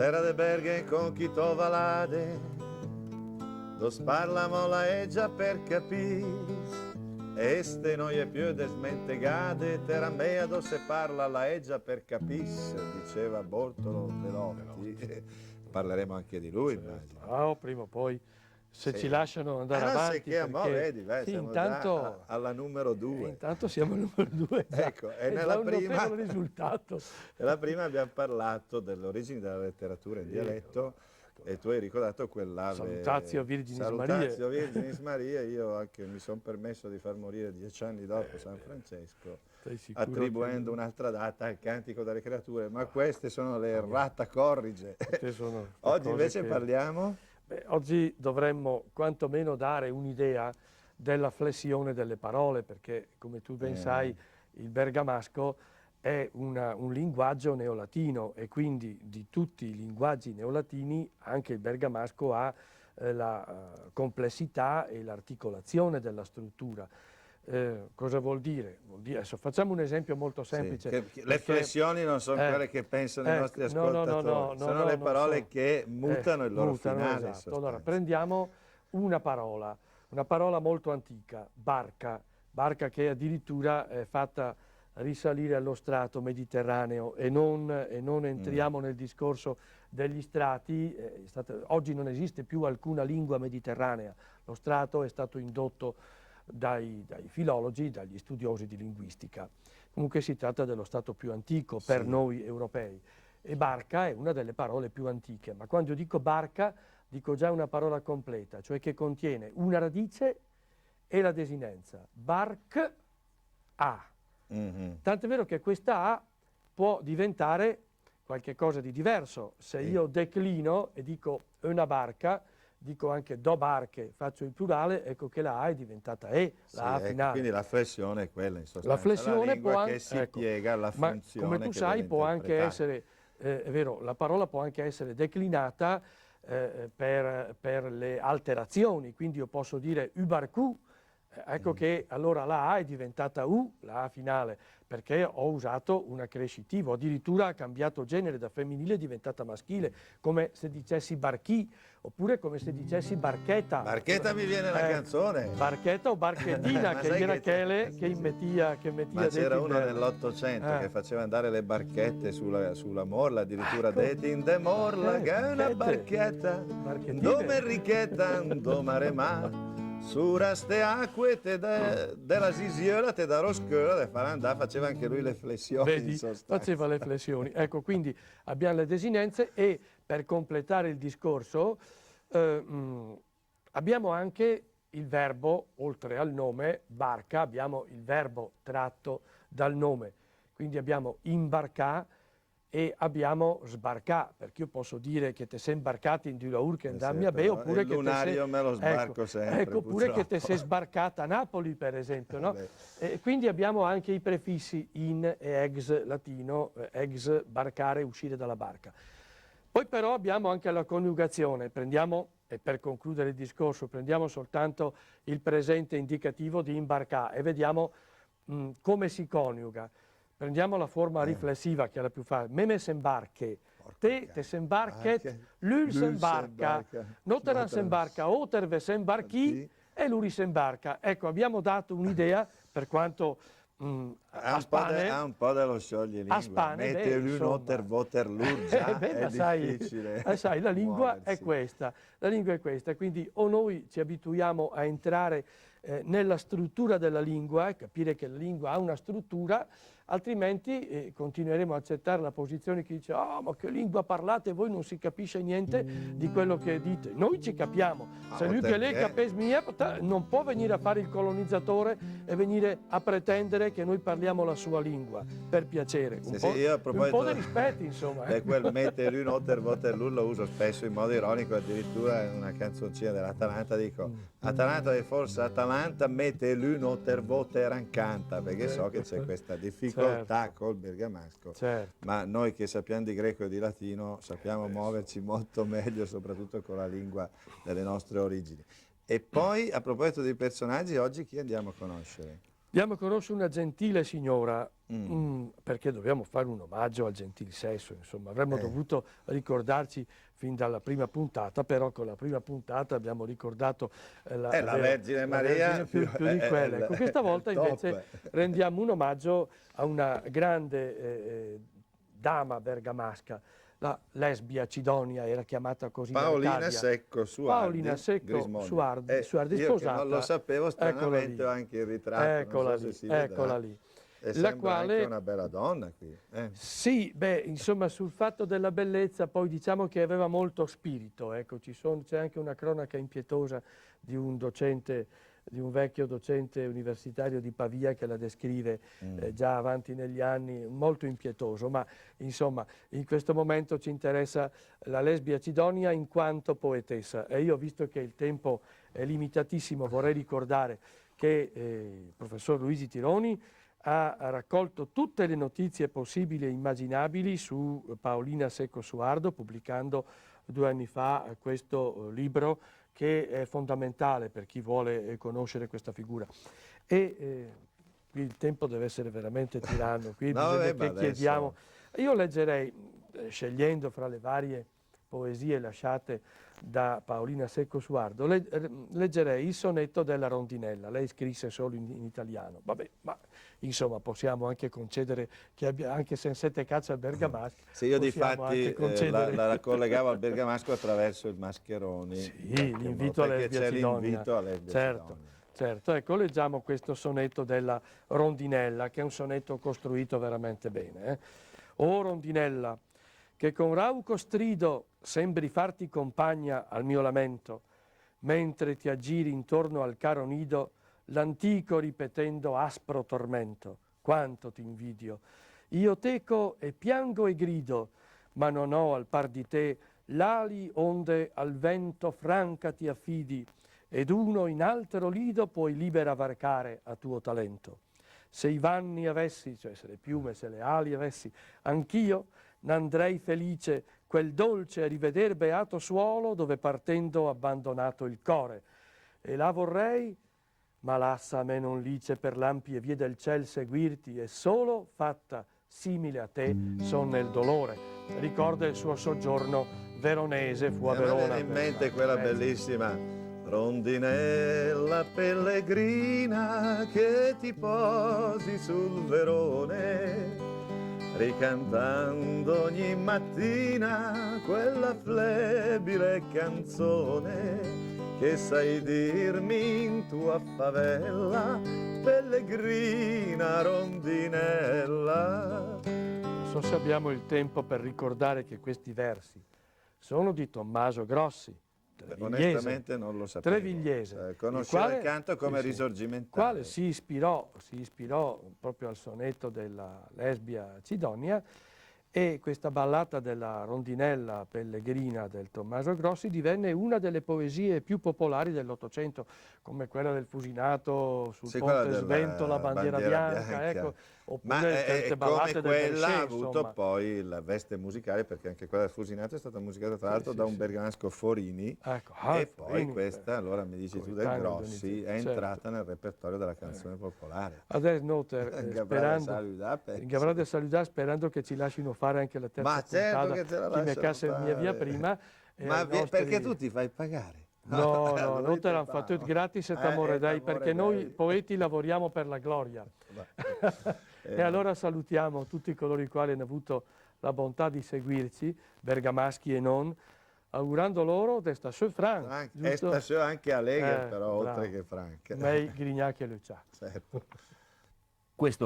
terra de Bergen con chi to valade, dos parlamo la eggia per capire. Este non è più desmentegade, terra mea dove se parla la eggia per capisse, diceva Bortolo Velotti. Parleremo anche di lui, immagino. Oh, prima o poi, se Sì. ci lasciano andare Non avanti, sai che a mo' vedi, sì, siamo intanto, già alla numero 2. intanto siamo al numero 2, Ecco, e è nella già un prima, notevole risultato. nella prima abbiamo parlato delle origini della letteratura in dialetto, e tu hai ricordato quell'ave Salutatio Virginis Salutatio Mariae. Virginis Maria. Io anche mi sono permesso di far morire 10 anni dopo San Francesco, Sei sicuro attribuendo che- un'altra data al Cantico delle Creature, ma queste sono le errata corrige. Queste sono le Oggi cose invece che- parliamo Beh, oggi dovremmo quantomeno dare un'idea della flessione delle parole, perché come tu ben sai il bergamasco è un linguaggio neolatino e quindi di tutti i linguaggi neolatini anche il bergamasco ha la complessità e l'articolazione della struttura. Cosa vuol dire? Adesso facciamo un esempio molto sì, semplice. le perché- flessioni non sono quelle che pensano i nostri ascoltatori, sono le parole che mutano il loro mutano, finale. In esatto. Allora, sostanza. prendiamo una parola molto antica, barca, barca che addirittura è fatta risalire allo strato mediterraneo e non entriamo nel discorso degli strati. Oggi non esiste più alcuna lingua mediterranea, lo strato è stato indotto dai filologi, dagli studiosi di linguistica. Comunque si tratta dello stato più antico per Sì. noi europei. E barca è una delle parole più antiche, ma quando io dico barca dico già una parola completa, cioè che contiene una radice e la desinenza. Bark A. Tant'è vero che questa A può diventare qualche cosa di diverso. Se io declino e dico una barca, dico anche do barche, faccio il plurale, ecco che la A è diventata E, Sì, la A ecco, finale. quindi la flessione è quella in sostanza, La flessione lingua può anche, che si piega alla ma funzione come tu che sai viene può anche interpretata. essere, è vero, la parola può anche essere declinata per le alterazioni, quindi io posso dire ubarku, ecco che allora la A è diventata U, la A finale, perché ho usato un accrescitivo, addirittura ha cambiato genere, da femminile è diventata maschile, come se dicessi barchi, oppure come se dicessi barchetta. Barchetta mi viene la canzone. Barchetta o barcheddina, Ma che sai era che quelle che mettia Ma c'era uno Detti nell'Ottocento che faceva andare le barchette sulla morla, addirittura Ecco. detti in de morla, che è una Barchette. barchetta, Barchettine. dove Enrichetta, dove ma. Su ste acque della Sisiola te darò scuola de far andare, faceva anche lui le flessioni in Vedi, sostanza. faceva le flessioni. Ecco, quindi abbiamo le desinenze e per completare il discorso abbiamo anche il verbo, oltre al nome, barca, abbiamo il verbo tratto dal nome. Quindi abbiamo imbarcà e abbiamo sbarcà, perché io posso dire che te sei imbarcati in Dula Urken da mia be, oppure il che te sei, lunario me lo sbarco sempre, oppure che te purtroppo. sei sbarcata a Napoli, per esempio, no? Beh. E quindi abbiamo anche i prefissi in e ex latino, ex barcare, uscire dalla barca. Poi però abbiamo anche la coniugazione, prendiamo, e per concludere il discorso, prendiamo soltanto il presente indicativo di imbarcare e vediamo come si coniuga. Prendiamo la forma riflessiva che è la più facile. Meme sembarche, te sembarchet, lui sembarca, noteran sembarca, oterve sembarchi e lui sembarca. Ecco, abbiamo dato un'idea per quanto a Spane. Ha un po' dello scioglilingua. A Spane, Mette beh, un otter Waterloo già, è difficile. sai, la lingua è muoversi. questa, la lingua è questa, quindi o noi ci abituiamo a entrare nella struttura della lingua e capire che la lingua ha una struttura, altrimenti continueremo a accettare la posizione che dice oh, ma che lingua parlate, voi non si capisce niente di quello che dite. Noi ci capiamo, se lui che lei capisce mia, non può venire a fare il colonizzatore e venire a pretendere che noi parliamo la sua lingua, per piacere. Un po' di rispetto, insomma. Quel mette un otter Waterloo lo uso spesso in modo ironico, addirittura in una canzoncina dell'Atalanta dico Atalanta e forse Atalanta mette l'un otter Water canta, perché so che c'è questa difficoltà col bergamasco, ma noi che sappiamo di greco e di latino sappiamo muoverci molto meglio, soprattutto con la lingua delle nostre origini. E poi a proposito dei personaggi, oggi chi andiamo a conoscere? Diamo a conoscere una gentile signora, perché dobbiamo fare un omaggio al gentil sesso, insomma, avremmo dovuto ricordarci fin dalla prima puntata, però con la prima puntata abbiamo ricordato la Vergine Maria più di quella. Ecco, questa volta invece rendiamo un omaggio a una grande dama bergamasca, la lesbia Cidonia, era chiamata così. Paolina Secco Suardi. Paolina Secco Suardi, io sposata. Che non lo sapevo, stranamente ho anche il ritratto. Eccola lì, eccola lì. La quale anche una bella donna qui. Sì, beh, insomma, sul fatto della bellezza poi diciamo che aveva molto spirito, ecco, c'è anche una cronaca impietosa di un docente, di un vecchio docente universitario di Pavia che la descrive già avanti negli anni, molto impietoso, ma insomma in questo momento ci interessa la lesbia Cidonia in quanto poetessa, e io, visto che il tempo è limitatissimo, vorrei ricordare che il professor Luigi Tironi ha raccolto tutte le notizie possibili e immaginabili su Paolina Secco Suardo, pubblicando 2 anni fa questo libro che è fondamentale per chi vuole conoscere questa figura. E qui il tempo deve essere veramente tiranno, qui bisogna che chiediamo. Io leggerei, scegliendo fra le varie poesie lasciate da Paolina Secco Suardo, leggerei il sonetto della rondinella. Lei scrisse solo in italiano, vabbè, ma insomma possiamo anche concedere che abbia, anche se siete caccia al bergamasco. Se io difatti la collegavo al bergamasco attraverso il Mascheroni. Sì, l'invito alla lesbia Cidonia. Certo, ecco, leggiamo questo sonetto della rondinella, che è un sonetto costruito veramente bene. O rondinella, che con rauco strido sembri farti compagna al mio lamento, mentre ti aggiri intorno al caro nido, l'antico ripetendo aspro tormento. Quanto ti invidio! Io teco e piango e grido, ma non ho al par di te l'ali onde al vento franca ti affidi, ed uno in altero lido puoi libera varcare a tuo talento. Se i vanni avessi, cioè se le piume, se le ali avessi, anch'io n'andrei felice quel dolce a riveder beato suolo dove partendo ho abbandonato il core. E là vorrei, ma l'assa a me non lice per l'ampie vie del ciel seguirti, e solo fatta simile a te son nel dolore. Ricorda il suo soggiorno veronese, fu a Verona. Mi viene in mente quella bellissima rondinella pellegrina che ti posi sul verone, ricantando ogni mattina quella flebile canzone che sai dirmi in tua favella, pellegrina rondinella. Non so se abbiamo il tempo per ricordare che questi versi sono di Tommaso Grossi, onestamente non lo sapevo. Trevigliese. Conosceva il canto come risorgimentale. Quale si ispirò proprio al sonetto della lesbia Cidonia, e questa ballata della rondinella pellegrina del Tommaso Grossi divenne una delle poesie più popolari dell'Ottocento, come quella del Fusinato sul ponte Sventola, bandiera bianca. Ecco, oppure certe ballate come quella del Belché, ha avuto poi la veste musicale, perché anche quella del Fusinato è stata musicata tra l'altro da un bergamasco Forini, ecco, e poi questa, allora mi dici tu, del Grossi, è entrata nel repertorio della canzone popolare. Adesso Gavrade Saludà, sperando che ci lasciano fare anche la terza puntata, che te la chi mi cassa fare. mia via prima. Ma perché tu ti fai pagare? No, non te l'hanno fatto gratis e t'amore dai, perché noi poeti lavoriamo per la gloria. E allora salutiamo tutti coloro i quali hanno avuto la bontà di seguirci, bergamaschi e non, augurando loro d'esta Frank. E stasera anche Allegher, però, bravo. oltre che Frank. Mei Grignac e Lucia. Certo. Questo